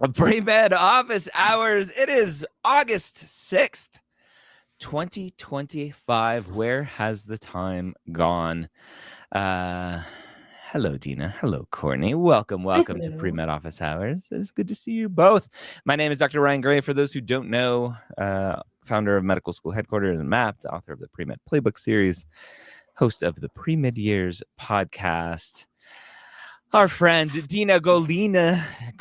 Premed office hours. It is August 6th, 2025. Where has the time gone? Hello, Dina. Hello, Courtney. Welcome to Premed office hours. It's good to see you both. My name is Dr. Ryan Gray. For those who don't know, founder of Medical School Headquarters and Mapped, author of the Premed Playbook series, host of the Premed Years podcast. Our friend Dina Golini. I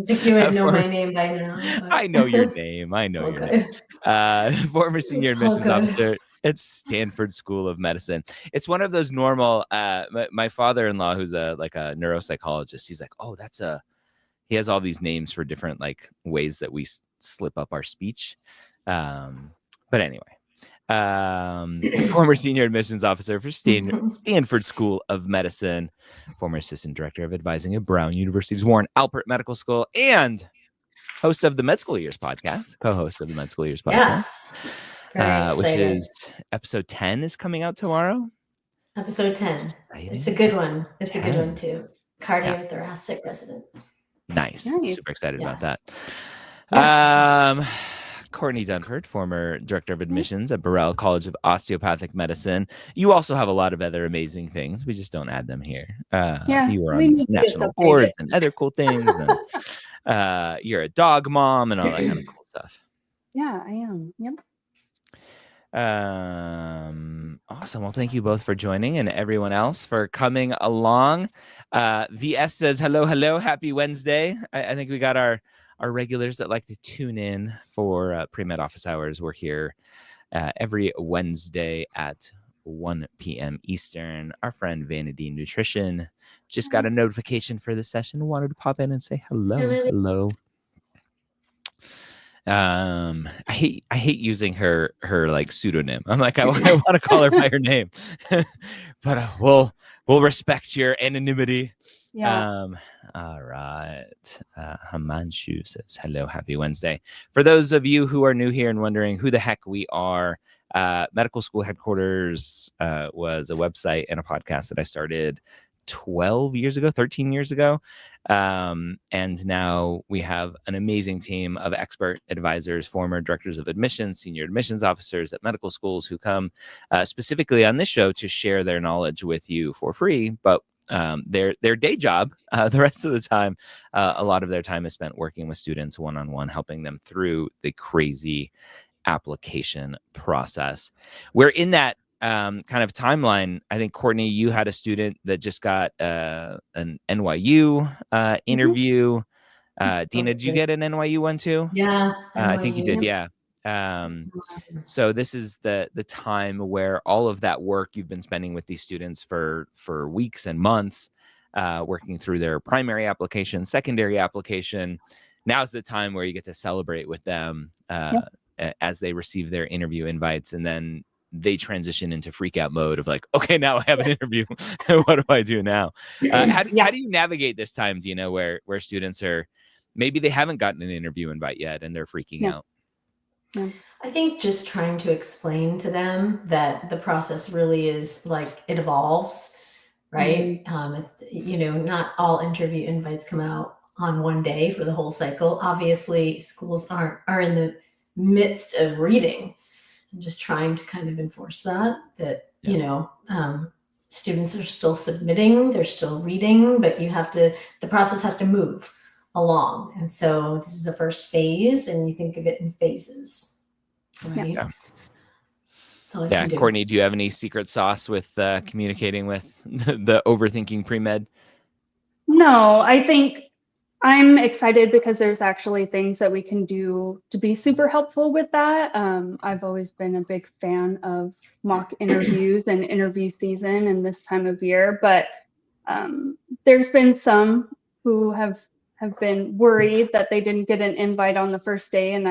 think you would know my name by now. But... I know your name. Former senior admissions officer at Stanford School of Medicine. It's one of those normal. My father-in-law, who's a neuropsychologist, he's like, oh, he has all these names for different ways that we slip up our speech. But anyway. Former senior admissions officer for Stanford School of Medicine, former assistant director of advising at Brown University's Warren Alpert Medical School, and host of the Med School Years podcast, co-host of the Med School Years podcast, which is episode 10 is coming out tomorrow. Episode 10. Exciting. It's a good one. It's a good one too. Cardiothoracic resident. Nice. Super excited about that. Courtney Dunford, former director of admissions at Burrell College of Osteopathic Medicine. You also have a lot of other amazing things. We just don't add them here. You were on national boards and other cool things. And, you're a dog mom and all that kind of cool stuff. Yeah, I am. Yep. Awesome. Well, thank you both for joining and everyone else for coming along. VS says, hello, happy Wednesday. I think we got our regulars that like to tune in for Premed office hours. We're here every Wednesday at 1 p.m. Eastern. Our friend Vanity Nutrition just got a notification for this session. Wanted to pop in and say hello. I hate using her pseudonym. I'm like, I want to call her by her name, but we'll respect your anonymity. Yeah. All right. Himanshu says, hello, happy Wednesday. For those of you who are new here and wondering who the heck we are, Medical School Headquarters was a website and a podcast that I started 13 years ago. And now we have an amazing team of expert advisors, former directors of admissions, senior admissions officers at medical schools who come specifically on this show to share their knowledge with you for free. But their day job, the rest of the time, a lot of their time is spent working with students one-on-one, helping them through the crazy application process. We're in that kind of timeline. I think, Courtney, you had a student that just got an NYU interview. Dina, did you get an NYU one too? Yeah. I think you did. Yeah. So this is the time where all of that work you've been spending with these students for weeks and months, working through their primary application, secondary application. Now's the time where you get to celebrate with them as they receive their interview invites, and then they transition into freak out mode of like, okay, now I have an interview. What do I do now? How do you navigate this time, Dina, where students are, maybe they haven't gotten an interview invite yet and they're freaking out? I think just trying to explain to them that the process really is it evolves, right? It's, not all interview invites come out on one day for the whole cycle. Obviously, schools are in the midst of reading. I'm just trying to kind of enforce that students are still submitting, they're still reading, but the process has to move along. And so this is the first phase, and you think of it in phases, right? Yeah. Courtney, do you have any secret sauce with communicating with the overthinking pre-med? No, I think I'm excited because there's actually things that we can do to be super helpful with that. I've always been a big fan of mock interviews and interview season and this time of year, but there's been some who have been worried that they didn't get an invite on the first day, and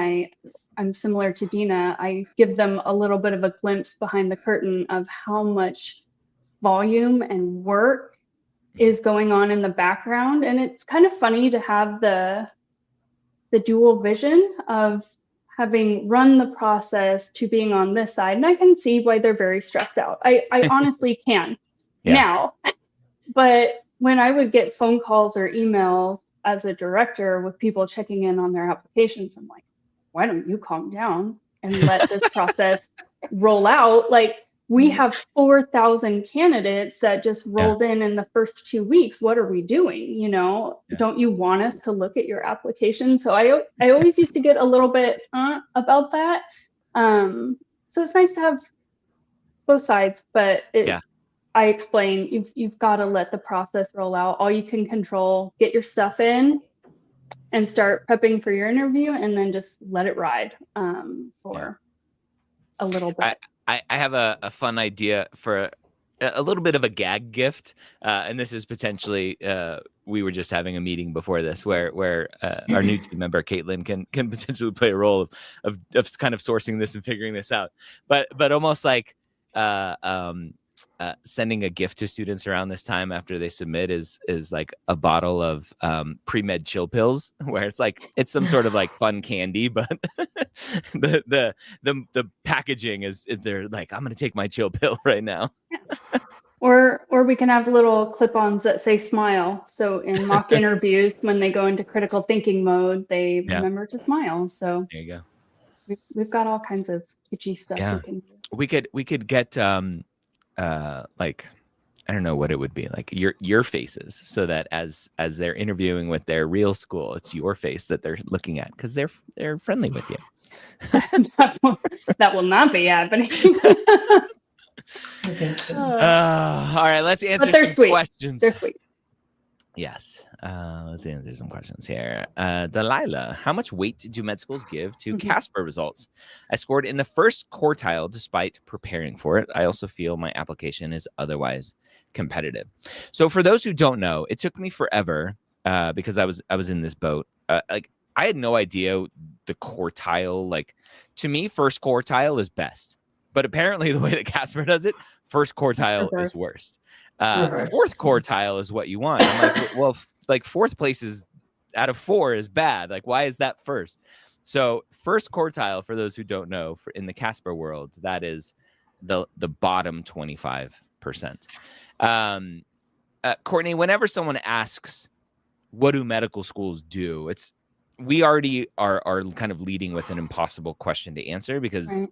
I'm similar to Dina. I give them a little bit of a glimpse behind the curtain of how much volume and work is going on in the background. And it's kind of funny to have the dual vision of having run the process to being on this side. And I can see why they're very stressed out. I honestly can now. But when I would get phone calls or emails as a director with people checking in on their applications, I'm like, why don't you calm down and let this process roll out? Like, we have 4,000 candidates that just rolled in the first 2 weeks. What are we doing? You know, don't you want us to look at your application? So I always used to get a little bit about that. So it's nice to have both sides, but I explain you've got to let the process roll out. All you can control, get your stuff in and start prepping for your interview, and then just let it ride for a little bit. I have a fun idea for a little bit of a gag gift, and this is potentially we were just having a meeting before this where our new team member Caitlin can potentially play a role of kind of sourcing this and figuring this out, but almost like sending a gift to students around this time after they submit is like a bottle of Premed chill pills, where it's some sort of like fun candy, but the packaging is, they're like, I'm gonna take my chill pill right now. Or we can have little clip-ons that say smile. So in mock interviews, when they go into critical thinking mode, they remember to smile. So there you go. We've got all kinds of kitschy stuff we can do. We could get like, I don't know what it would be, like your faces, so that as they're interviewing with their real school, it's your face that they're looking at because they're friendly with you. that will not be happening. All right, let's answer some questions. They're sweet. Yes. Let's answer some questions here. Delilah, how much weight do med schools give to Casper results? I scored in the first quartile despite preparing for it. I also feel my application is otherwise competitive. So for those who don't know, it took me forever because I was in this boat. Like, I had no idea the quartile. Like, to me, first quartile is best. But apparently the way that Casper does it, first quartile is worst. Fourth quartile is what you want. I'm like, well, like fourth place is out of 4 is bad. Like, why is that first? So first quartile, for those who don't know, in the Casper world, that is the bottom 25%. Courtney, whenever someone asks, what do medical schools do? We already are kind of leading with an impossible question to answer because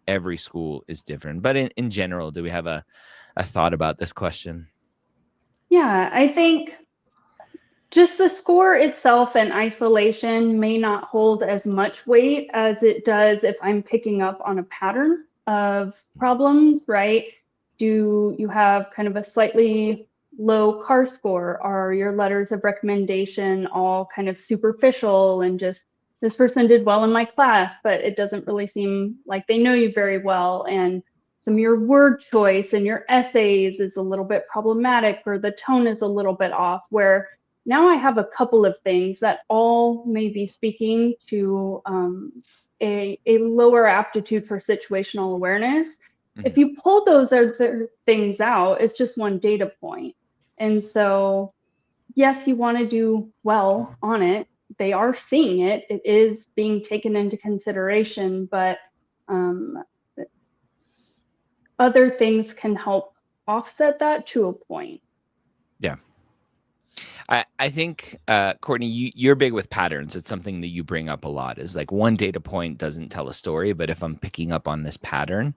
every school is different. But in general, do we have a thought about this question? Yeah, I think just the score itself in isolation may not hold as much weight as it does if I'm picking up on a pattern of problems, right? Do you have kind of a slightly low CAR score? Are your letters of recommendation all kind of superficial and just, this person did well in my class, but it doesn't really seem like they know you very well, and some of your word choice and your essays is a little bit problematic, or the tone is a little bit off, where now I have a couple of things that all may be speaking to a lower aptitude for situational awareness. If you pull those other things out, it's just one data point. And so, yes, you want to do well on it. They are seeing it. It is being taken into consideration, but other things can help offset that to a point. Yeah. I think, Courtney, you're big with patterns. It's something that you bring up a lot, is like one data point doesn't tell a story, but if I'm picking up on this pattern,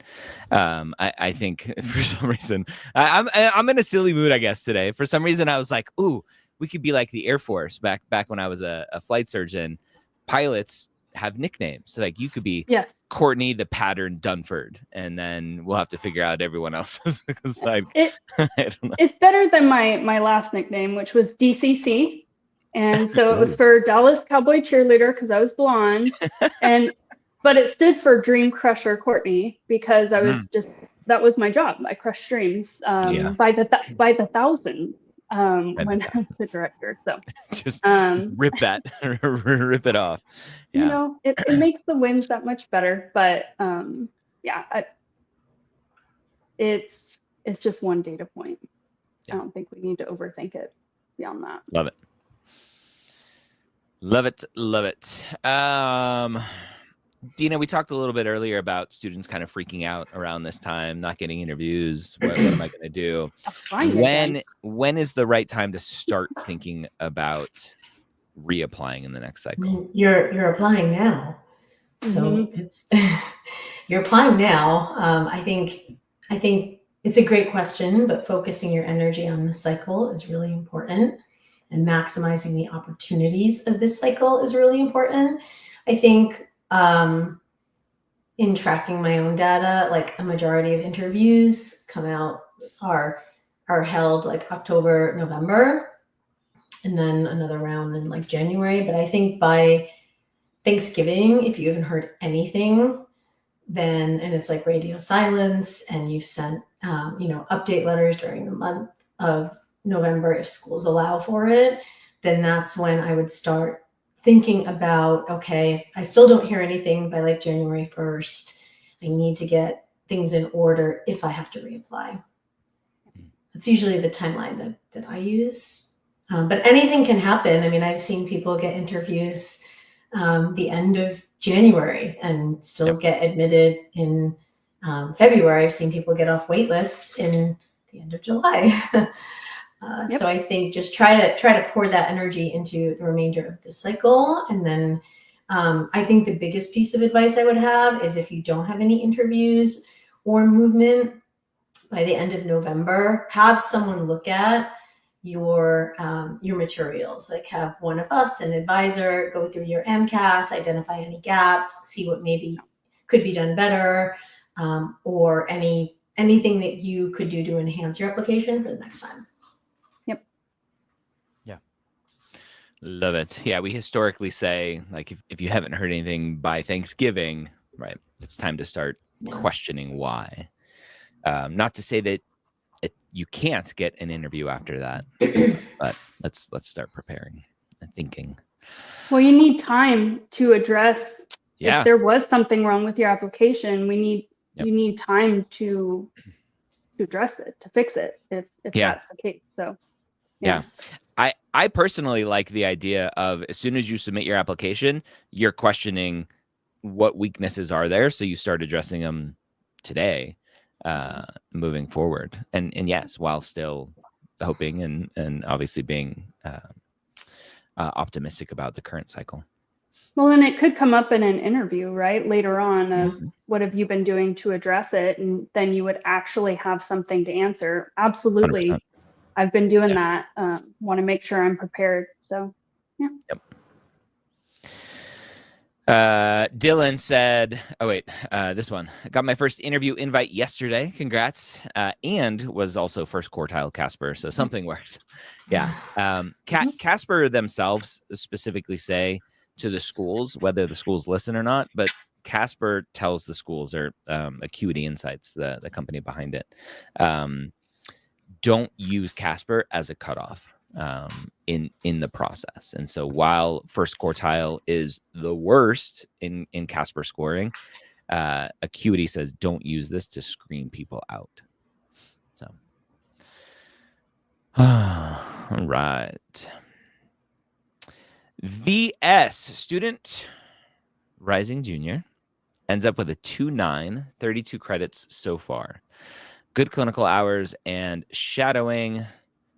I think for some reason, I'm in a silly mood, I guess, today. For some reason, I was like, ooh, we could be like the Air Force back when I was a flight surgeon. Pilots have nicknames. So like you could be Courtney the Pattern Dunford, and then we'll have to figure out everyone else's. Like, I don't know. It's better than my last nickname, which was DCC. And so it was for Dallas Cowboy Cheerleader because I was blonde. But it stood for Dream Crusher Courtney because I was that was my job. I crushed dreams by the thousands. When I was the director, so just rip it off. Yeah. You know, it makes the wins that much better, but it's just one data point. I don't think we need to overthink it beyond that. Love it. Dina, we talked a little bit earlier about students kind of freaking out around this time, not getting interviews. What am I going to do? When is the right time to start thinking about reapplying in the next I cycle? mean, you're applying now, so it's you're applying now. I think it's a great question, but focusing your energy on this cycle is really important, and maximizing the opportunities of this cycle is really important. I think in tracking my own data, like a majority of interviews come out are held like October, November, and then another round in like January. But I think by Thanksgiving, if you haven't heard anything, then, and it's like radio silence, and you've sent update letters during the month of November if schools allow for it, then that's when I would start thinking about, okay, if I still don't hear anything by like January 1st, I need to get things in order if I have to reapply. That's usually the timeline that I use. But anything can happen. I mean, I've seen people get interviews the end of January and still get admitted in February. I've seen people get off wait lists in the end of July. So I think just try to pour that energy into the remainder of the cycle. And then I think the biggest piece of advice I would have is, if you don't have any interviews or movement by the end of November, have someone look at your materials. Like, have one of us, an advisor, go through your MCAS, identify any gaps, see what maybe could be done better, or anything that you could do to enhance your application for the next time. Love it. Yeah, we historically say, like, if you haven't heard anything by Thanksgiving, right, it's time to start questioning why. Not to say that you can't get an interview after that, but let's start preparing and thinking. Well, you need time to address if there was something wrong with your application. You need time to address it, to fix it, if that's the case. So yeah. I personally like the idea of, as soon as you submit your application, you're questioning what weaknesses are there, so you start addressing them today, moving forward. And yes, while still hoping and obviously being optimistic about the current cycle. Well, and it could come up in an interview, right, later on, of what have you been doing to address it, and then you would actually have something to answer. Absolutely. 100%. I've been doing that. Want to make sure I'm prepared. So, yeah. Dylan said, this one. I got my first interview invite yesterday. Congrats. And was also first quartile Casper. So something works. Yeah. Casper themselves specifically say to the schools, whether the schools listen or not, but Casper tells the schools, or Acuity Insights, the company behind it, don't use Casper as a cutoff in the process. And so while first quartile is the worst in Casper scoring, Acuity says don't use this to screen people out. So, all right. VS, student rising junior, ends up with a 2.9, 32 credits so far. Good clinical hours and shadowing,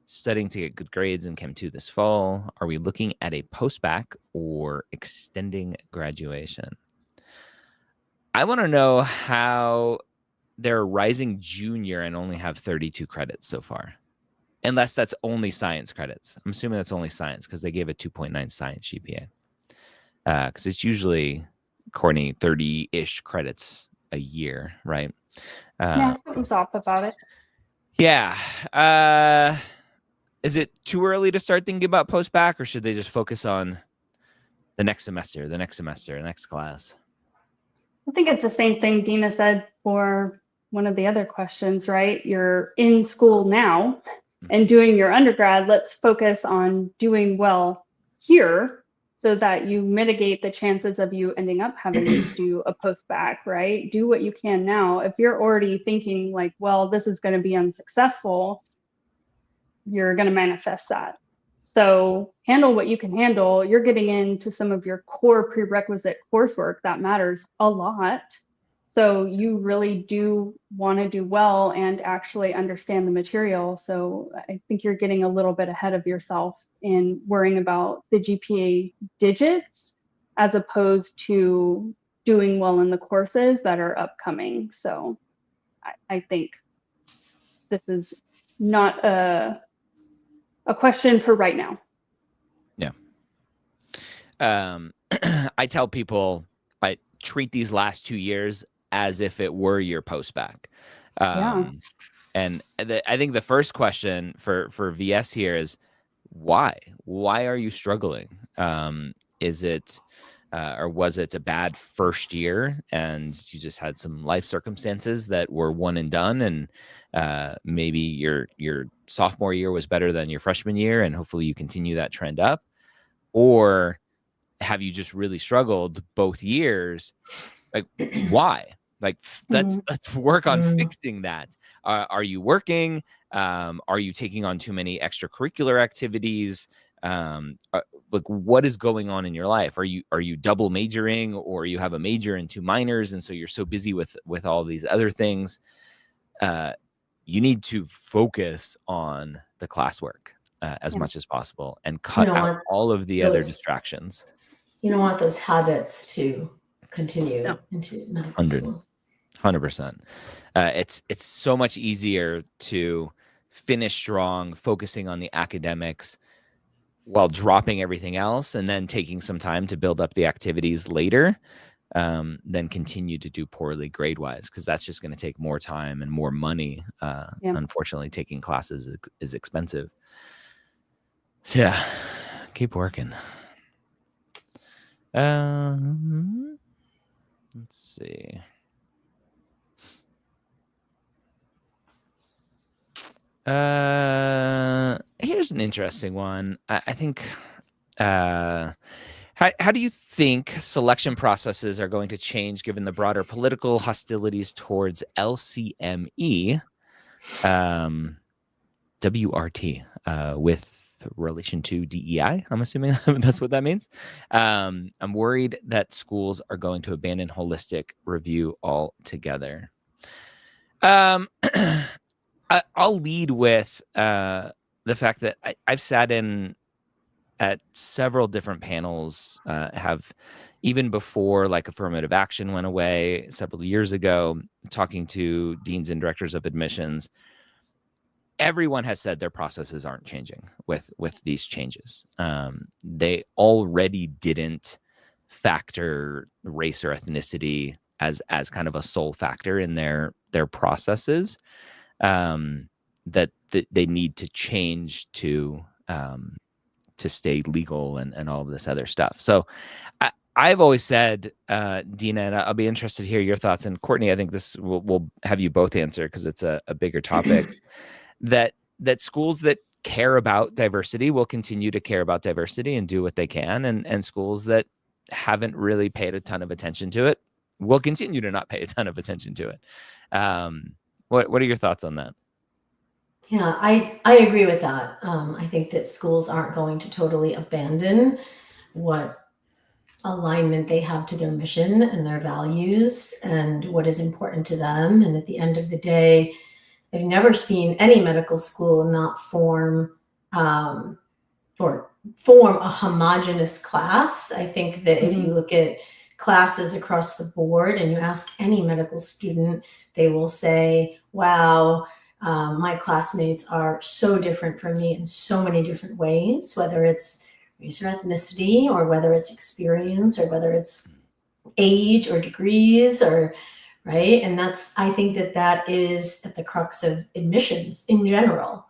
studying to get good grades in Chem 2 this fall. Are we looking at a postback or extending graduation? I want to know how they're rising junior and only have 32 credits so far. Unless that's only science credits. I'm assuming that's only science, because they gave a 2.9 science GPA. Because it's usually, Courtney, 30-ish credits a year, right? Something's off about it. Yeah. Is it too early to start thinking about postback, or should they just focus on the next semester, the next class? I think it's the same thing Dina said for one of the other questions, right? You're in school now and doing your undergrad. Let's focus on doing well here, so that you mitigate the chances of you ending up having to do a postback, right? Do what you can now. If you're already thinking like, well, this is going to be unsuccessful, you're going to manifest that. So handle what you can handle. You're getting into some of your core prerequisite coursework that matters a lot. So you really do want to do well and actually understand the material. So I think you're getting a little bit ahead of yourself in worrying about the GPA digits as opposed to doing well in the courses that are upcoming. So I think this is not a question for right now. Yeah. I tell people, I treat these last 2 years as if it were your postback. And I think the first question for VS here is why? Why are you struggling? Is it or was it a bad first year and you just had some life circumstances that were one and done, and maybe your sophomore year was better than your freshman year, and hopefully you continue that trend up? Or have you just really struggled both years? Like, why? Like, let's work on fixing that. Are you working? Are you taking on too many extracurricular activities? Like, what is going on in your life? Are you double majoring, or you have a major and 2 minors, and so you're so busy with all these other things? You need to focus on the classwork as much as possible, and cut out all of the other distractions. You don't want those habits to continue into medical school. 100%. It's so much easier to finish strong, focusing on the academics while dropping everything else, and then taking some time to build up the activities later, than continue to do poorly grade-wise, because that's just going to take more time and more money. Unfortunately, taking classes is expensive. So yeah, keep working. Let's see. Here's an interesting one. I think, how do you think selection processes are going to change given the broader political hostilities towards LCME, WRT, with relation to DEI? I'm assuming that's what that means. I'm worried that schools are going to abandon holistic review altogether. I'll lead with the fact that I've sat in at several different panels, have even before like affirmative action went away several years ago, talking to deans and directors of admissions. Everyone has said their processes aren't changing with these changes. They already didn't factor race or ethnicity as kind of a sole factor in their processes. That they need to change to stay legal and all of this other stuff. So I've always said, Dina, and I'll be interested to hear your thoughts. And Courtney, I think this will have you both answer because it's a bigger topic. that schools that care about diversity will continue to care about diversity and do what they can, and schools that haven't really paid a ton of attention to it will continue to not pay a ton of attention to it. What are your thoughts on that? Yeah, I agree with that. I think that schools aren't going to totally abandon what alignment they have to their mission and their values and what is important to them. And at the end of the day, I've never seen any medical school not form a homogenous class. I think that if you look at classes across the board and you ask any medical student, they will say, wow, my classmates are so different from me in so many different ways, whether it's race or ethnicity, or whether it's experience, or whether it's age or degrees, or right. And I think that is at the crux of admissions in general,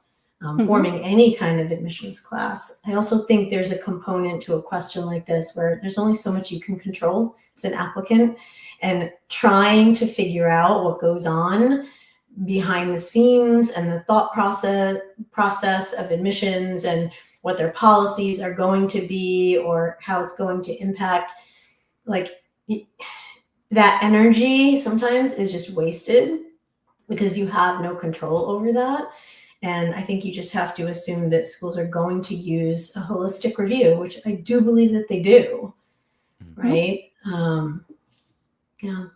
forming any kind of admissions class. I also think there's a component to a question like this where there's only so much you can control as an applicant, and trying to figure out what goes on behind the scenes and the thought process of admissions and what their policies are going to be or how it's going to impact, like that energy sometimes is just wasted because you have no control over that. And I think you just have to assume that schools are going to use a holistic review, which I do believe that they do, right? Yeah.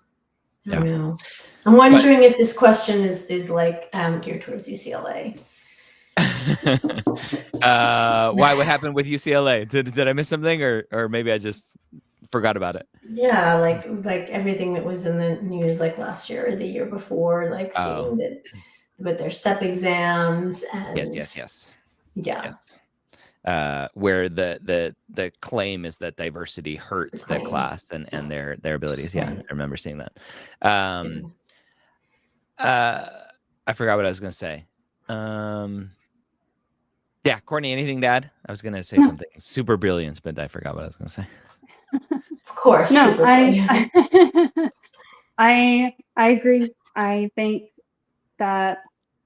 I Yeah. don't know. I'm wondering if this question is like geared towards UCLA. Why? What happened with UCLA? Did I miss something, or maybe I just forgot about it? Yeah, like everything that was in the news like last year or the year before, like seeing that with their step exams and Yes. yeah. Where the claim is that diversity hurts the class and their abilities. Yeah, Right. I remember seeing that. I forgot what I was going to say. Yeah, Courtney, anything to add? I was going to say something super brilliant, but I forgot what I was going to say. Of course. No, I agree. I think that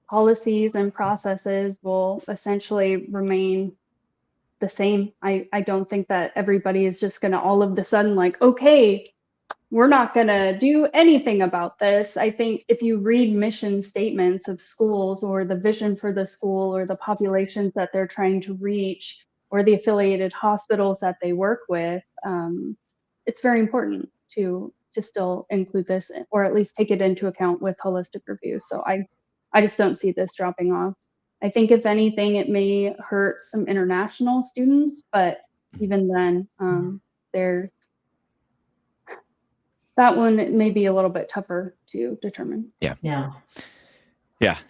policies and processes will essentially remain the same. I don't think that everybody is just going to all of a sudden like, okay, we're not going to do anything about this. I think if you read mission statements of schools or the vision for the school or the populations that they're trying to reach or the affiliated hospitals that they work with, it's very important to still include this or at least take it into account with holistic review. So I just don't see this dropping off. I think if anything, it may hurt some international students, but even then, there's that one may be a little bit tougher to determine. Yeah.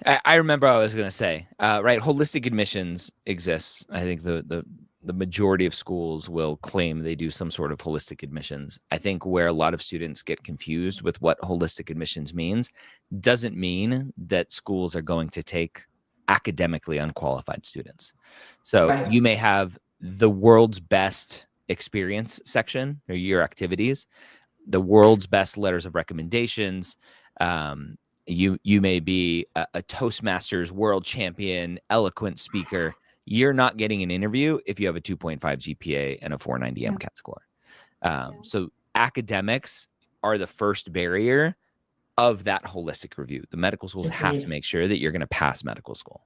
I remember what I was going to say, right? Holistic admissions exists. I think the majority of schools will claim they do some sort of holistic admissions. I think where a lot of students get confused with what holistic admissions means doesn't mean that schools are going to take academically unqualified students. So you may have the world's best experience section or year activities, the world's best letters of recommendations. You may be a Toastmasters world champion, eloquent speaker. You're not getting an interview if you have a 2.5 GPA and a 490 MCAT score. So academics are the first barrier of that holistic review. The medical schools have to make sure that you're going to pass medical school.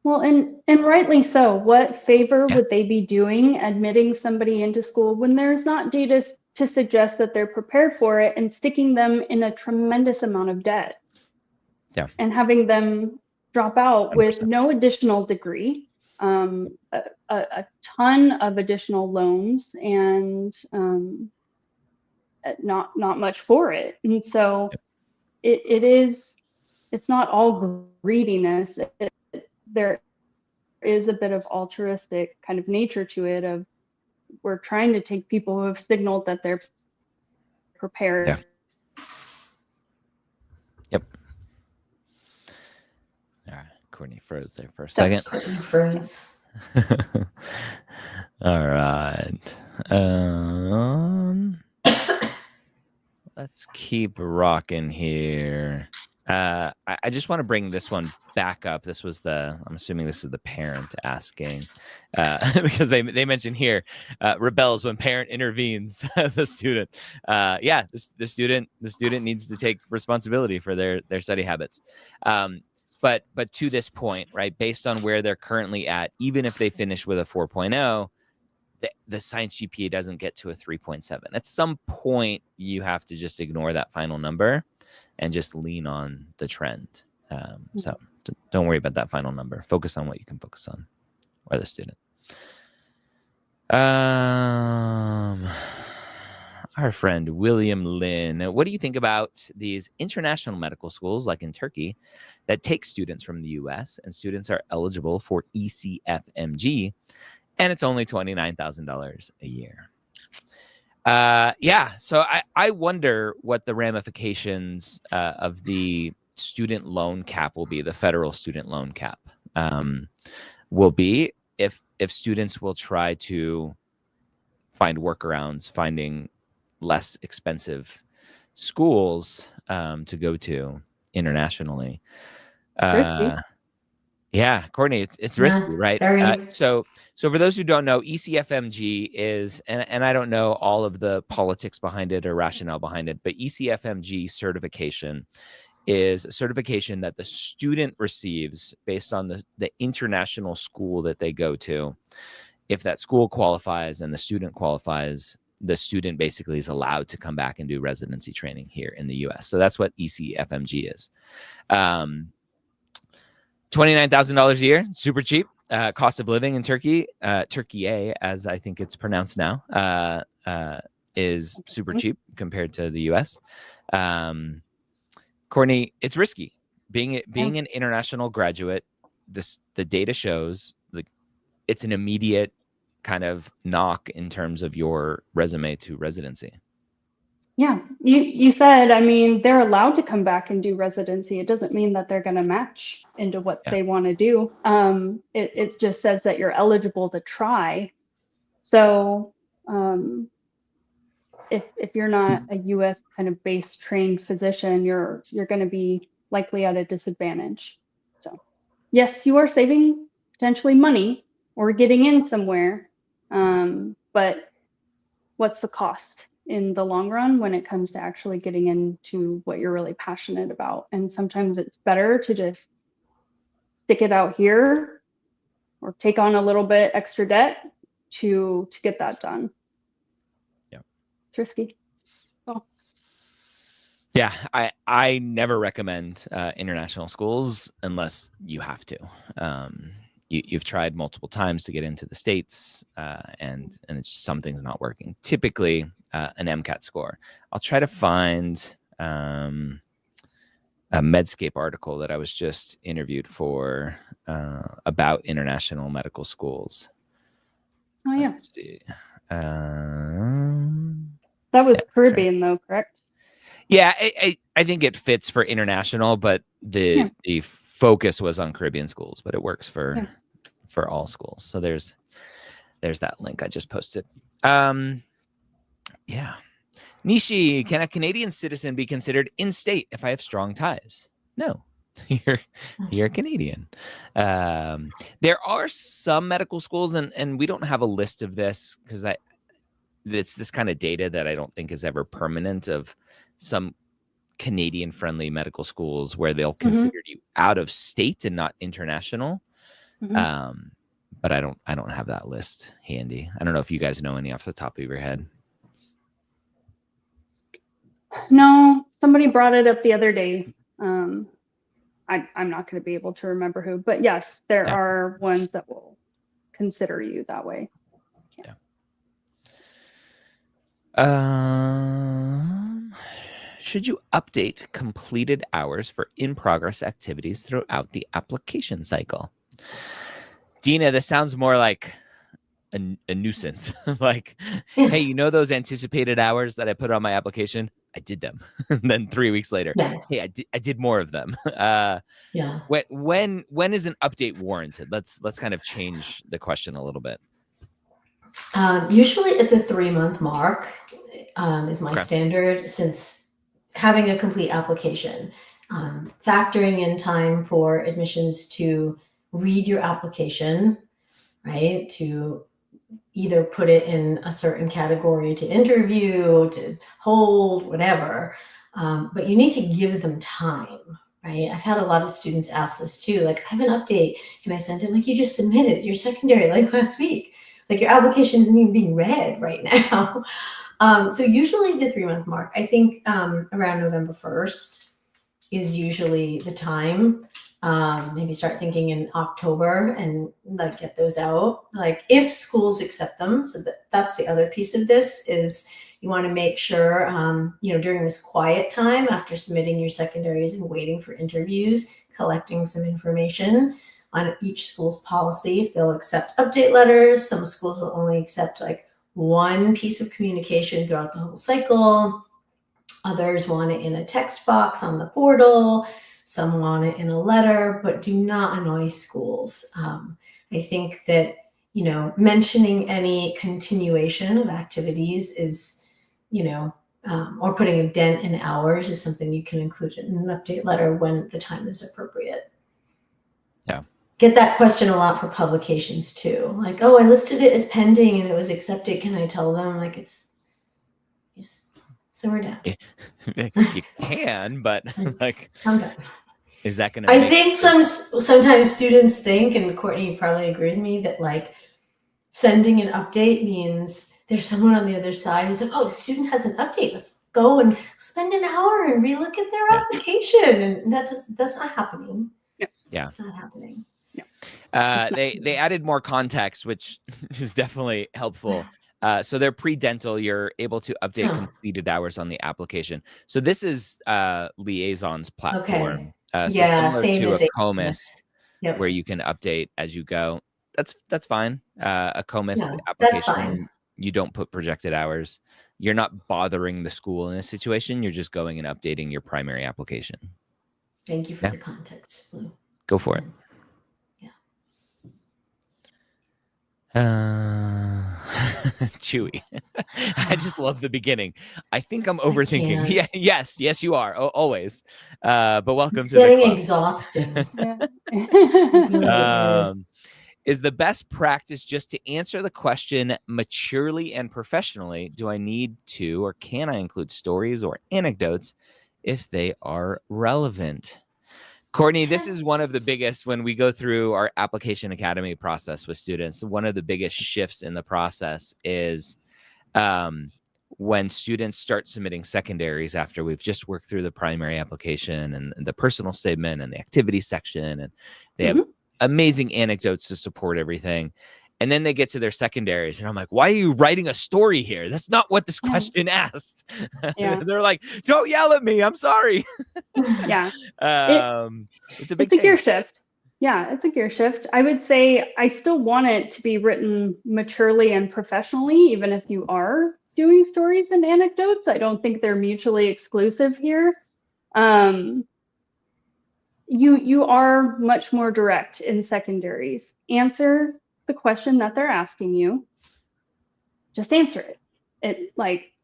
Well, and rightly so. What favor would they be doing admitting somebody into school when there's not data to suggest that they're prepared for it and sticking them in a tremendous amount of debt? And having them drop out 100%. With no additional degree, a ton of additional loans, and not much for it. And so it's not all greediness. There is a bit of altruistic kind of nature to it of we're trying to take people who have signaled that they're prepared. Yep. All right. Courtney froze there for a second. Courtney froze. All right. Let's keep rocking here. I just want to bring this one back up. This was I'm assuming this is the parent asking, because they mentioned here, rebels when parent intervenes the student. The student needs to take responsibility for their study habits. But to this point, right, based on where they're currently at, even if they finish with a 4.0, the science GPA doesn't get to a 3.7. At some point, you have to just ignore that final number and just lean on the trend. So don't worry about that final number. Focus on what you can focus on, or the student. Our friend William Lynn, what do you think about these international medical schools like in Turkey that take students from the US and students are eligible for ECFMG and it's only $29,000 a year? So I wonder what the ramifications of the student loan cap will be, the federal student loan cap will be if students will try to find workarounds, finding less expensive schools to go to internationally. Courtney, it's risky, right? So for those who don't know, ECFMG is, and I don't know all of the politics behind it or rationale behind it, but ECFMG certification is a certification that the student receives based on the international school that they go to. If that school qualifies and the student qualifies, the student basically is allowed to come back and do residency training here in the US. So that's what ECFMG is. $29,000 a year, super cheap. Cost of living in Turkey, Turkey, as I think it's pronounced now, is super cheap compared to the US. Courtney, it's risky. Being an international graduate, the data shows it's an immediate kind of knock in terms of your resume to residency. Yeah, you said, I mean, they're allowed to come back and do residency. It doesn't mean that they're going to match into what they want to do. It just says that you're eligible to try. So if you're not a U.S. kind of base trained physician, you're going to be likely at a disadvantage. So yes, you are saving potentially money or getting in somewhere, but what's the cost in the long run when it comes to actually getting into what you're really passionate about? And sometimes it's better to just stick it out here or take on a little bit extra debt to get that done. Yeah, it's risky. So. Yeah, I never recommend international schools unless you have to. You've tried multiple times to get into the States, and it's something's not working. Typically, an MCAT score. I'll try to find a Medscape article that I was just interviewed for about international medical schools. Oh yeah. Let's see. That was Caribbean though, correct? Yeah, I think it fits for international, but the focus was on Caribbean schools, but it works for all schools. So there's that link I just posted. Yeah. Nishi, can a Canadian citizen be considered in-state if I have strong ties? No, you're Canadian. There are some medical schools, and we don't have a list of this because it's this kind of data that I don't think is ever permanent, of some Canadian-friendly medical schools where they'll consider you out of state and not international. But I don't have that list handy. I don't know if you guys know any off the top of your head. No, somebody brought it up the other day. I'm not going to be able to remember who, but yes, there are ones that will consider you that way. Should you update completed hours for in-progress activities throughout the application cycle? Dina, this sounds more like a nuisance. Like, hey, you know those anticipated hours that I put on my application? I did them. And then 3 weeks later, hey, I did more of them. When is an update warranted? Let's kind of change the question a little bit. Usually at the 3-month mark is my standard, since having a complete application, factoring in time for admissions to read your application, right? To either put it in a certain category to interview, to hold, whatever. But you need to give them time, right? I've had a lot of students ask this too. Like, I have an update. Can I send it? Like, you just submitted your secondary like last week. Like, your application isn't even being read right now. So usually the 3-month mark, I think around November 1st is usually the time. Maybe start thinking in October and like get those out, like if schools accept them. So that's the other piece of this, is you want to make sure, during this quiet time after submitting your secondaries and waiting for interviews, collecting some information on each school's policy, if they'll accept update letters. Some schools will only accept like one piece of communication throughout the whole cycle. Others want it in a text box on the portal. Some want it in a letter, but do not annoy schools. I think that, mentioning any continuation of activities is, or putting a dent in hours is something you can include in an update letter when the time is appropriate. Yeah. Get that question a lot for publications too. Like, oh, I listed it as pending and it was accepted. Can I tell them? Like, it's just simmer down. You can, but like, I'm done. Is that going to? I think sometimes students think, and Courtney, you probably agree with me, that like sending an update means there's someone on the other side who's like, oh, the student has an update. Let's go and spend an hour and relook at their application. And that's not happening. Yeah. It's not happening. They added more context, which is definitely helpful. So they're pre-dental. You're able to update completed hours on the application. So this is Liaison's platform. So similar to a COMIS, where you can update as you go. That's fine. A COMIS application, you don't put projected hours. You're not bothering the school in a situation. You're just going and updating your primary application. Thank you for the context, Blue. Go for it. Chewy. I just love the beginning. I think I'm overthinking. Yeah, yes, you are. Always. But welcome to the club. Getting exhausting. Is the best practice just to answer the question maturely and professionally? Do I need to, or can I include stories or anecdotes if they are relevant? Courtney, this is one of the biggest, when we go through our application academy process with students, one of the biggest shifts in the process is when students start submitting secondaries after we've just worked through the primary application and the personal statement and the activity section, and they have amazing anecdotes to support everything. And then they get to their secondaries, and I'm like, why are you writing a story here? That's not what this question asked. They're like, don't yell at me. I'm sorry. It's a big gear shift. Yeah, it's a gear shift. I would say I still want it to be written maturely and professionally, even if you are doing stories and anecdotes. I don't think they're mutually exclusive here. You are much more direct in secondaries. Answer the question that they're asking you. Just answer it.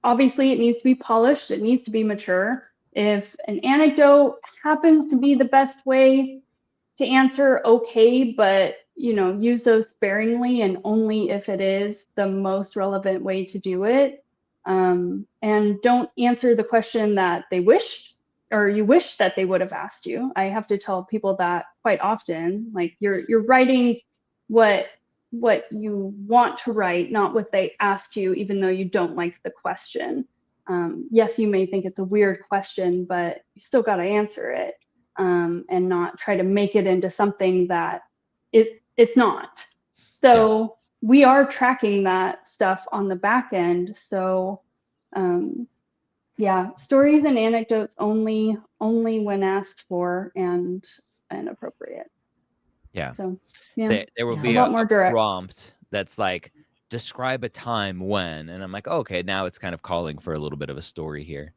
Obviously it needs to be polished. It needs to be mature. If an anecdote happens to be the best way to answer, okay, but use those sparingly and only if it is the most relevant way to do it. And don't answer the question that they wished or you wish that they would have asked you. I have to tell people that quite often. Like you're writing what you want to write, not what they asked you, even though you don't like the question. Yes, you may think it's a weird question, but you still got to answer it and not try to make it into something that it's not. So we are tracking that stuff on the back end. So stories and anecdotes only when asked for and appropriate. Yeah. So there will be a prompt that's like, describe a time when, and I'm like, okay, now it's kind of calling for a little bit of a story here.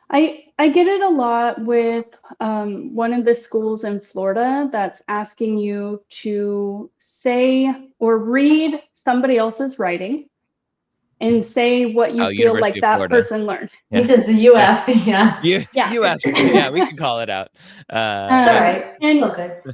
I get it a lot with one of the schools in Florida that's asking you to say or read somebody else's writing and say what you feel University like that Florida. Person learned. He does a UF, UF, we can call it out. It's all right.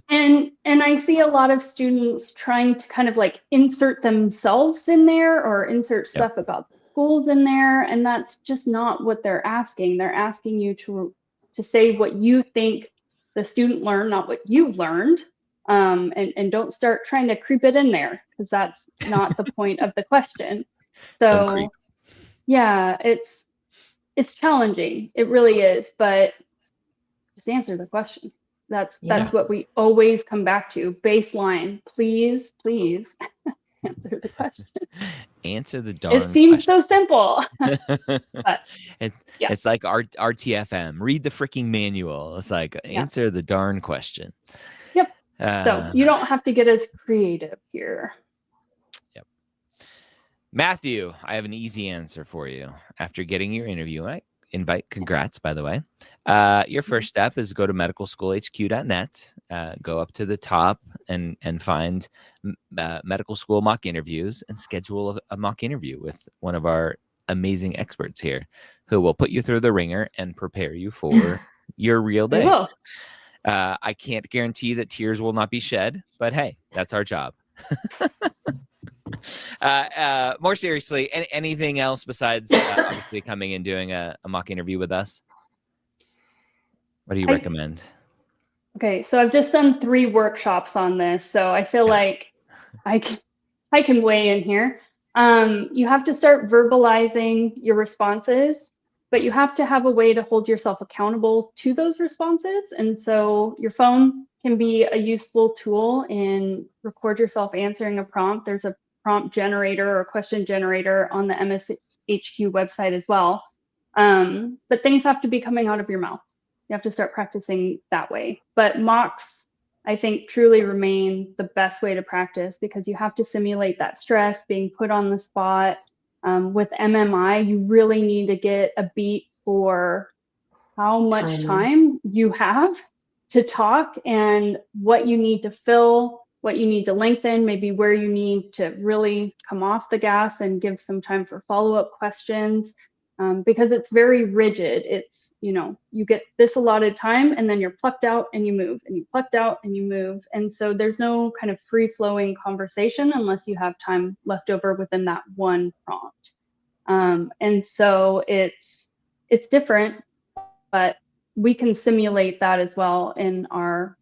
And I see a lot of students trying to kind of like insert themselves in there or insert stuff about the schools in there, and that's just not what they're asking. They're asking you to say what you think the student learned, not what you learned, and don't start trying to creep it in there because that's not the point of the question. So it's challenging. It really is, but just answer the question. That's what we always come back to. Baseline, please answer the question. Answer the darn It seems question. so simple. But, it's like RTFM. Read the freaking manual. It's like answer the darn question. Yep. So you don't have to get as creative here. Yep. Matthew, I have an easy answer for you. After getting your interview congrats, by the way. Your first step is go to medicalschoolhq.net, go up to the top and find medical school mock interviews and schedule a mock interview with one of our amazing experts here who will put you through the ringer and prepare you for your real day. I can't guarantee that tears will not be shed, but hey, that's our job. More seriously, anything else besides obviously coming and doing a mock interview with us? What do you recommend? Okay, so I've just done 3 workshops on this, so I feel like I can weigh in here. You have to start verbalizing your responses, but you have to have a way to hold yourself accountable to those responses. And so your phone can be a useful tool in record yourself answering a prompt. There's a prompt generator or question generator on the MSHQ website as well. But things have to be coming out of your mouth. You have to start practicing that way. But mocks, I think, truly remain the best way to practice because you have to simulate that stress, being put on the spot. With MMI, you really need to get a beat for how much time you have to talk and what you need to fill, what you need to lengthen, maybe where you need to really come off the gas and give some time for follow-up questions. Because it's very rigid. It's, you get this allotted time and then you're plucked out and you move and you plucked out and you move. And so there's no kind of free flowing conversation unless you have time left over within that one prompt. And so it's different, but we can simulate that as well in our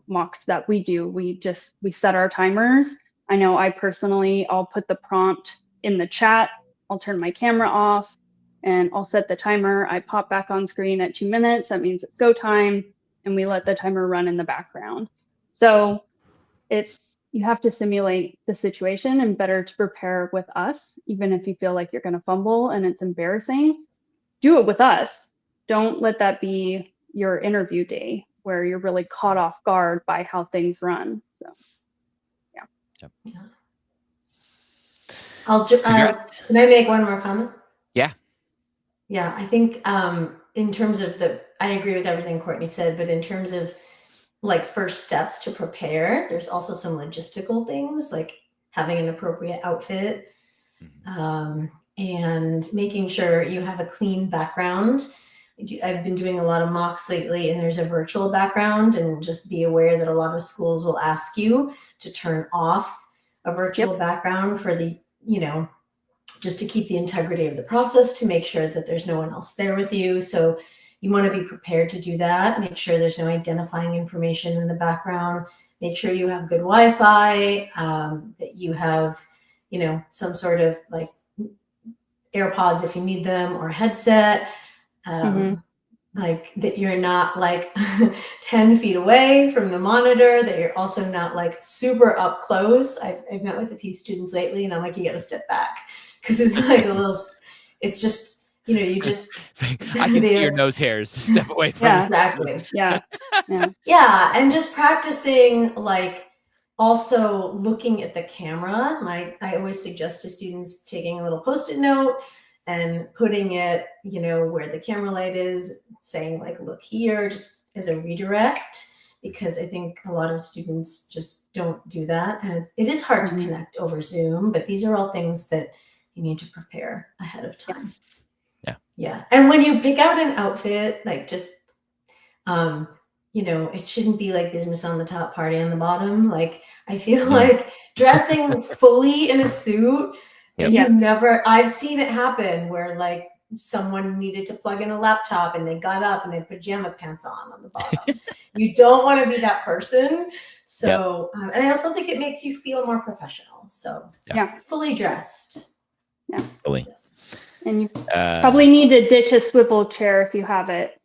mocks that we do. We set our timers. I know I'll put the prompt in the chat. I'll turn my camera off and I'll set the timer. I pop back on screen at 2 minutes. That means it's go time. And we let the timer run in the background. So you have to simulate the situation and better to prepare with us, even if you feel like you're going to fumble and it's embarrassing. Do it with us. Don't let that be your interview day where you're really caught off guard by how things run. So, yeah. Can I make one more comment? Yeah, I think in terms of I agree with everything Courtney said, but in terms of like first steps to prepare, there's also some logistical things like having an appropriate outfit and making sure you have a clean background. I've been doing a lot of mocks lately and there's a virtual background, and just be aware that a lot of schools will ask you to turn off a virtual background for the, just to keep the integrity of the process, to make sure that there's no one else there with you. So you want to be prepared to do that. Make sure there's no identifying information in the background. Make sure you have good Wi-Fi, that you have, some sort of like AirPods if you need them, or a headset, like that you're not like 10 feet away from the monitor, that you're also not like super up close. I've met with a few students lately and I'm like, you got to step back. Because it's like it's just, you just. I can see your nose hairs. Step away from Yeah, exactly. Yeah. And just practicing, like also looking at the camera. I always suggest to students taking a little Post-it note and putting it, where the camera light is, saying like, look here, just as a redirect. Because I think a lot of students just don't do that. And it is hard to connect over Zoom, but these are all things that you need to prepare ahead of time. Yeah. And when you pick out an outfit, like just, it shouldn't be like business on the top, party on the bottom. Like, I feel like dressing fully in a suit, I've seen it happen where like someone needed to plug in a laptop and they got up and they had pajama pants on the bottom. You don't want to be that person. So, and I also think it makes you feel more professional. So fully dressed. Yeah. Fully. Yes. And you probably need to ditch a swivel chair if you have it.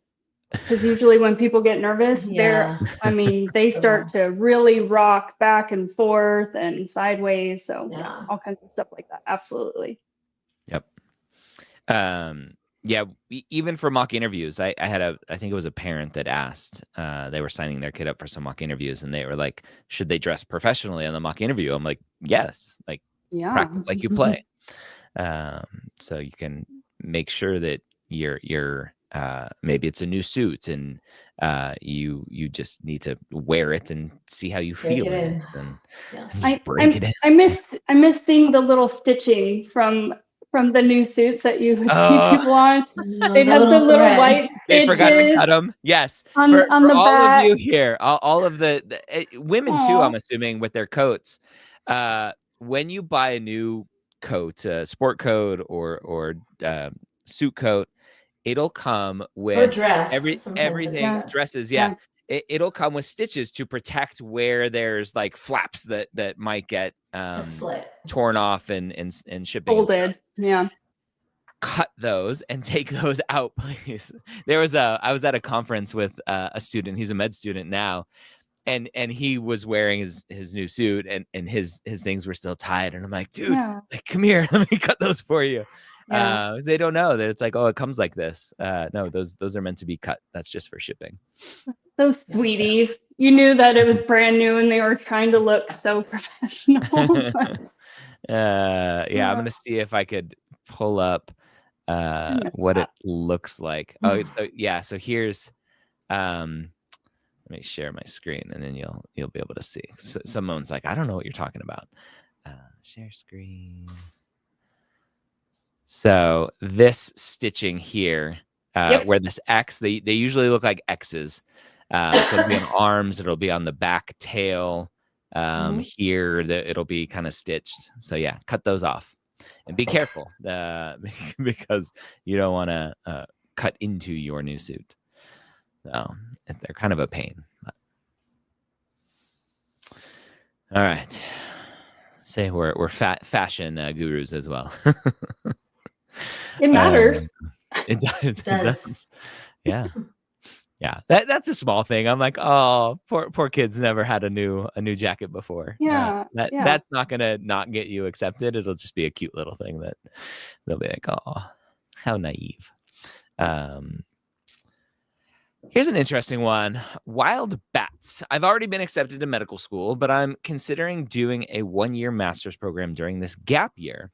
Because usually when people get nervous, they start to really rock back and forth and sideways. So all kinds of stuff like that. Absolutely. Yep. Even for mock interviews, I think it was a parent that asked, they were signing their kid up for some mock interviews and they were like, should they dress professionally on the mock interview? I'm like, yes, like practice like you play. So you can make sure that you're maybe it's a new suit and you just need to wear it and see how you feel in it and just break it in. I miss seeing the little stitching from the new suits that you would see people on. They'd have the little white stitches. They forgot to cut them. Yes. On for the all back. of you here, all of the women too, I'm assuming, with their coats. When you buy a new coat, sport coat or suit coat, it'll come with dress. everything. Yeah. Dresses, it'll come with stitches to protect where there's like flaps that might get A slit. torn off in shipping. Folded. Yeah. Cut those and take those out, please. I was at a conference with a student. He's a med student now, and he was wearing his new suit, and his things were still tied. And I'm like, dude, like, come here, let me cut those for you. They don't know that it's like, oh, it comes like this. No, those are meant to be cut. That's just for shipping. Those sweeties. You knew that it was brand new and they were trying to look so professional. I'm gonna see if I could pull up what it looks like. Oh, so here's let me share my screen and then you'll be able to see. So, someone's like, I don't know what you're talking about. Share screen. So this stitching here, where this X, they usually look like X's. So it'll be on arms, it'll be on the back tail. Here it'll be kind of stitched. So yeah, cut those off. And be careful because you don't want to cut into your new suit. So they're kind of a pain. But. All right. Say we're fashion gurus as well. It matters. It does. It does. Yeah. Yeah. That's a small thing. I'm like, oh, poor kids never had a new jacket before. Yeah. That's not gonna not get you accepted. It'll just be a cute little thing that they'll be like, oh, how naive. Here's an interesting one. Wild bats. I've already been accepted to medical school, but I'm considering doing a 1-year master's program during this gap year.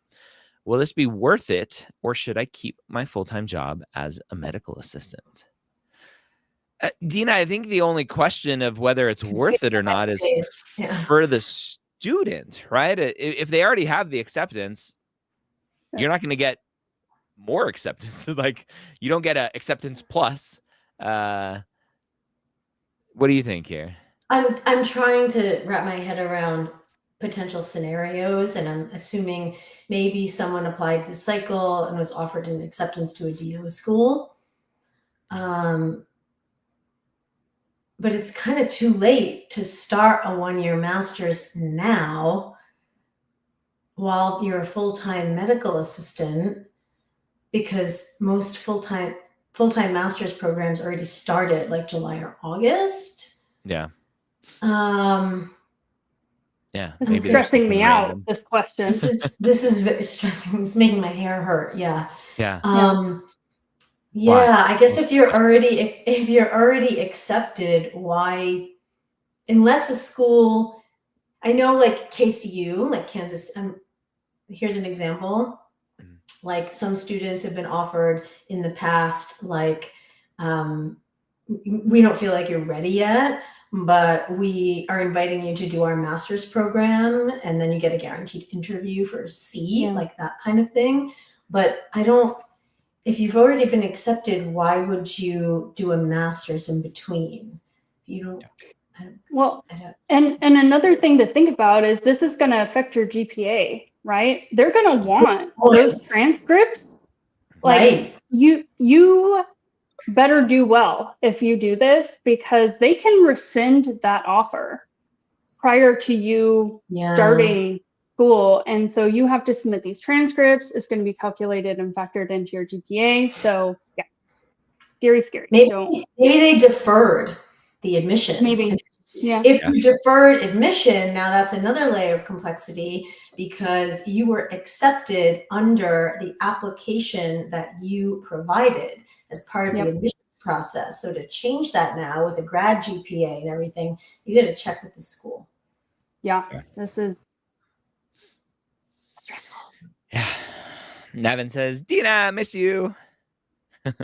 Will this be worth it, or should I keep my full-time job as a medical assistant? Dina, I think the only question of whether it's worth it or not is for the student, right? If they already have the acceptance, you're not going to get more acceptance. Like, you don't get a acceptance plus. What do you think here? I'm trying to wrap my head around potential scenarios, and I'm assuming maybe someone applied this cycle and was offered an acceptance to a DO school. But it's kind of too late to start a 1-year master's now while you're a full-time medical assistant, because most full-time master's programs already started like July or August. Yeah. Yeah. This is stressing me out, this question. This is very stressing. It's making my hair hurt. Yeah. Yeah. Yeah, I guess if you're already accepted, why, unless a school, I know like KCU, like Kansas, here's an example. Like, some students have been offered in the past, like, we don't feel like you're ready yet, but we are inviting you to do our master's program, and then you get a guaranteed interview for a seat, like that kind of thing. But if you've already been accepted, why would you do a master's in between? You don't. And another thing to think about is this is going to affect your GPA, right? They're going to want those transcripts. Like, you better do well if you do this, because they can rescind that offer prior to you starting school. And so you have to submit these transcripts. It's going to be calculated and factored into your GPA. So yeah, scary. Maybe they deferred the admission. Maybe. Yeah. If you deferred admission, now that's another layer of complexity, because you were accepted under the application that you provided as part of the admissions process. So to change that now with a grad GPA and everything, you got to check with the school. Yeah. This is stressful. Yeah. Nevin says, Dina, I miss you. Naveen!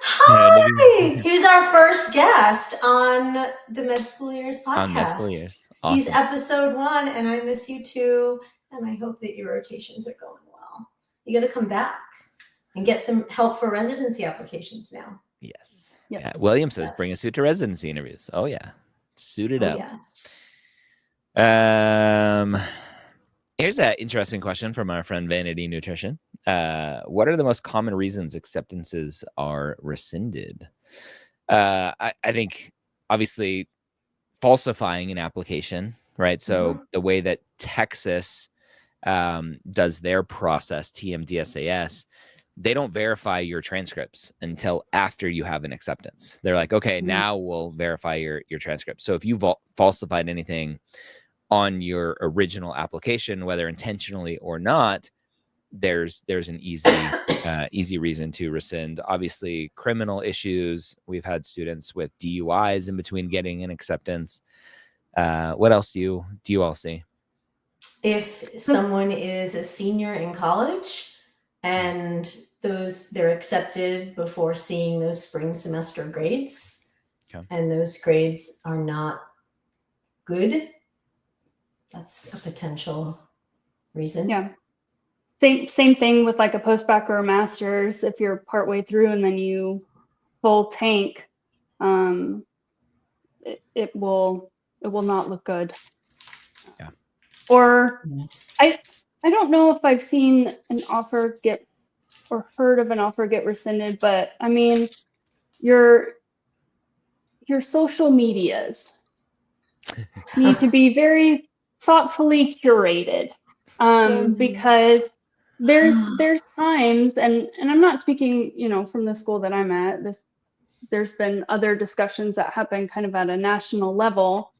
Hi! He's our first guest on the Med School Years podcast. On Med School Years. Awesome. He's episode 1, and I miss you too. And I hope that your rotations are going well. You got to come back and get some help for residency applications now. Yes. Yep. Yeah. William says, bring a suit to residency interviews. Oh, yeah. Suit it up. Yeah. Here's an interesting question from our friend Vanity Nutrition. What are the most common reasons acceptances are rescinded? I think obviously falsifying an application, right? So the way that Texas does their process, TMDSAS, they don't verify your transcripts until after you have an acceptance. They're like, okay, now we'll verify your transcript. So if you falsified anything on your original application, whether intentionally or not, there's an easy reason to rescind. Obviously, criminal issues. We've had students with DUIs in between getting an acceptance. What else do you all see? If someone is a senior in college and they're accepted before seeing those spring semester grades, and those grades are not good, that's a potential reason. Yeah. Same thing with like a postback or a master's. If you're partway through and then you full tank, it will not look good. Yeah. Or I don't know if I've seen an offer get or heard of an offer get rescinded, but I mean your social medias need to be very thoughtfully curated, because there's times, and I'm not speaking, from the school that I'm at. There's been other discussions that happen kind of at a national level,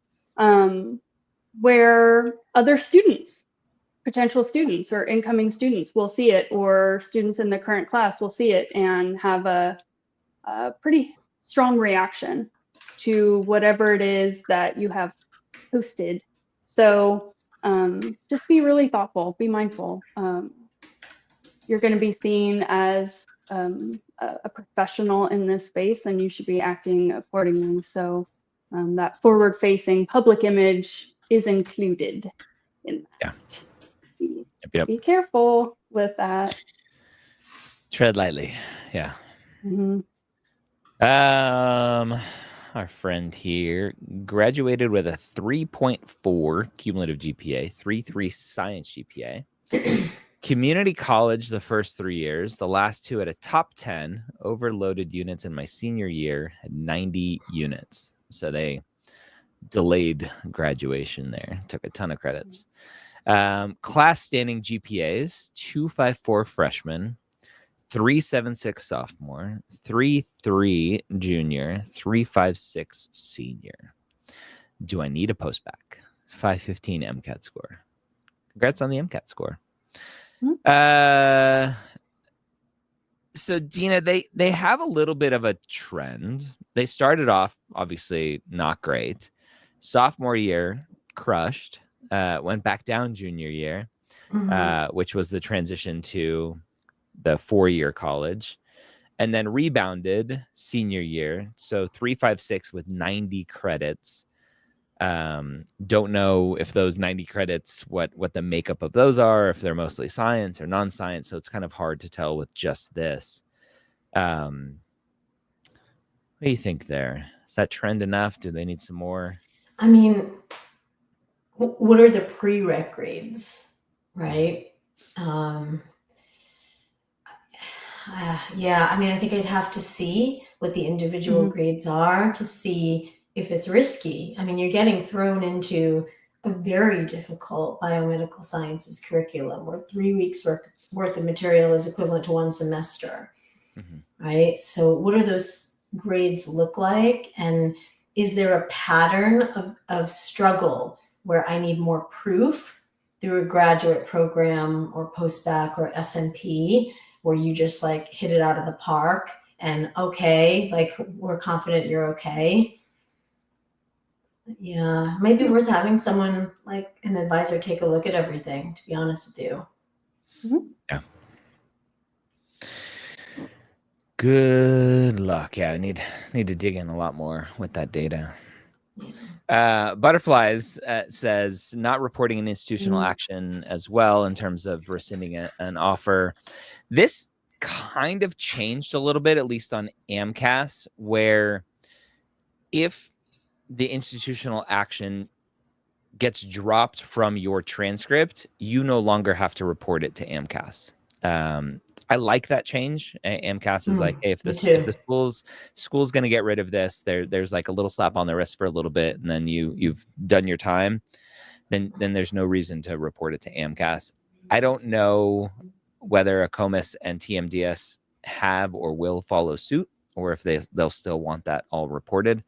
where other students, potential students or incoming students will see it, or students in the current class will see it and have a pretty strong reaction to whatever it is that you have posted. So just be really thoughtful, be mindful. You're going to be seen as a professional in this space, and you should be acting accordingly. So that forward-facing public image is included in that. Yep. Be careful with that. Tread lightly. Yeah. Our friend here graduated with a 3.4 cumulative GPA, 3.3 science GPA. Community college the first 3 years, the last two at a top 10, overloaded units in my senior year, had 90 units. So they delayed graduation there, took a ton of credits. Class standing GPAs, 2.54 freshman, 3.76 sophomore, 3.3 junior, 3.56 senior. Do I need a postback? 5.15 MCAT score. Congrats on the MCAT score. So Dina, they have a little bit of a trend. They started off obviously not great. Sophomore year crushed, went back down junior year, which was the transition to the 4-year college, and then rebounded senior year. So 3.56 with 90 credits. Don't know if those 90 credits, what the makeup of those are, if they're mostly science or non-science. So it's kind of hard to tell with just this. What do you think there? Is that trend enough? Do they need some more? I mean, what are the prereq grades, right? Yeah, I mean, I think I'd have to see what the individual grades are to see if it's risky. I mean, you're getting thrown into a very difficult biomedical sciences curriculum where 3 weeks worth of material is equivalent to 1 semester, right? So what do those grades look like? And is there a pattern of struggle where I need more proof through a graduate program or postback or SNP, where you just like hit it out of the park and okay, like we're confident you're okay? Yeah, maybe worth having someone like an advisor take a look at everything, to be honest with you. Yeah. Good luck. Yeah, I need to dig in a lot more with that data. Butterflies says not reporting an institutional action as well in terms of rescinding an offer. This kind of changed a little bit, at least on AMCAS, where if the institutional action gets dropped from your transcript, you no longer have to report it to AMCAS. I like that change. AMCAS is like, hey, if me the too. school's going to get rid of this, there's like a little slap on the wrist for a little bit, and then you've done your time. Then there's no reason to report it to AMCAS. I don't know whether ACOMAS and TMDS have or will follow suit, or if they'll still want that all reported.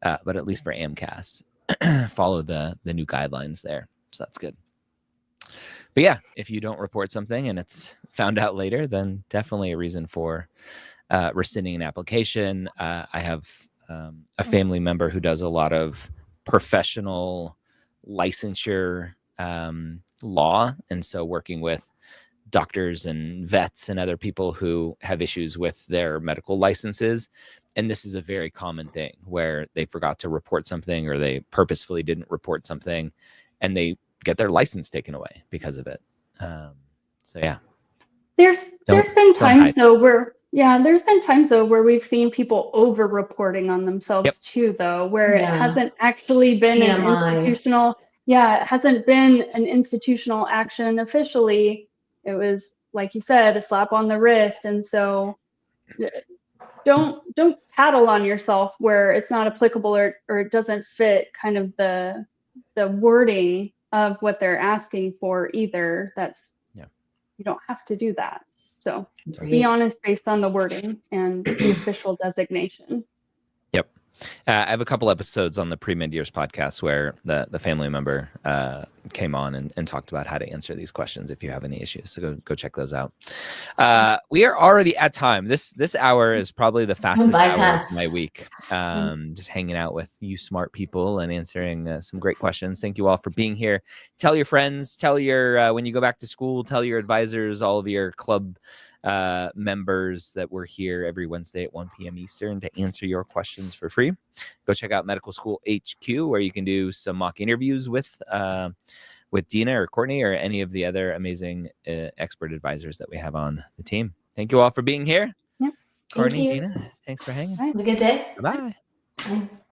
But at least for AMCAS, follow the new guidelines there. So that's good. But yeah, if you don't report something and it's found out later, then definitely a reason for rescinding an application. I have a family member who does a lot of professional licensure law. And so working with doctors and vets and other people who have issues with their medical licenses. And this is a very common thing where they forgot to report something or they purposefully didn't report something and they get their license taken away because of it. So yeah. There's been times though where we've seen people over reporting on themselves too, though, where it hasn't actually been an institutional, it hasn't been an institutional action officially. It was, like you said, a slap on the wrist. And so don't tattle on yourself where it's not applicable or it doesn't fit kind of the wording of what they're asking for either. You don't have to do that. So be honest based on the wording and the official designation. Yep. I have a couple episodes on the Premed Years podcast where the family member came on and talked about how to answer these questions if you have any issues. So go check those out. We are already at time. This hour is probably the fastest hour of my week. Just hanging out with you smart people and answering some great questions. Thank you all for being here. Tell your friends, tell your when you go back to school, tell your advisors, all of your club members that we're here every Wednesday at 1 p.m. Eastern to answer your questions for free. Go check out Medical School HQ where you can do some mock interviews with Dina or Courtney or any of the other amazing expert advisors that we have on the team. Thank you all for being here. Yep. Courtney, Dina, thanks for hanging. Have a good day. Bye. Bye.